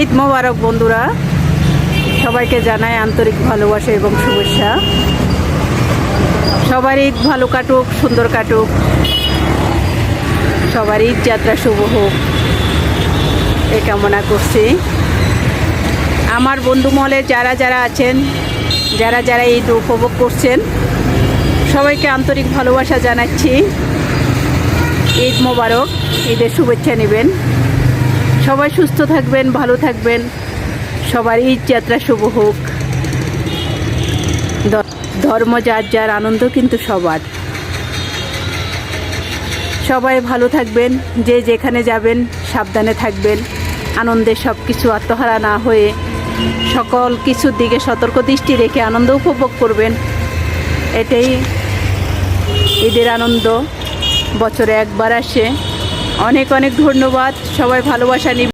ঈদ মোবারক বন্ধুরা, সবাইকে জানাই আন্তরিক ভালোবাসা এবং শুভেচ্ছা। সবার ঈদ ভালো কাটুক, সুন্দর কাটুক, সবার ঈদ যাত্রা শুভ হোক এ কামনা করছি। আমার বন্ধু মহলে যারা যারা আছেন, যারা যারা ঈদ উপভোগ করছেন, সবাইকে আন্তরিক ভালোবাসা জানাচ্ছি। ঈদ মোবারক, ঈদের শুভেচ্ছা নেবেন। সবাই সুস্থ থাকবেন, ভালো থাকবেন, সবার ঈদ যাত্রা শুভ হোক। ধর্ম যার যার, আনন্দ কিন্তু সবার। সবাই ভালো থাকবেন, যে যেখানে যাবেন সাবধানে থাকবেন, আনন্দে সব কিছু আত্মহারা না হয়ে সকল কিছুর দিকে সতর্ক দৃষ্টি রেখে আনন্দ উপভোগ করবেন। এটাই ঈদের আনন্দ, বছরে একবার আসে। অনেক অনেক ধন্যবাদ, সবাই ভালোবাসা নিবেন।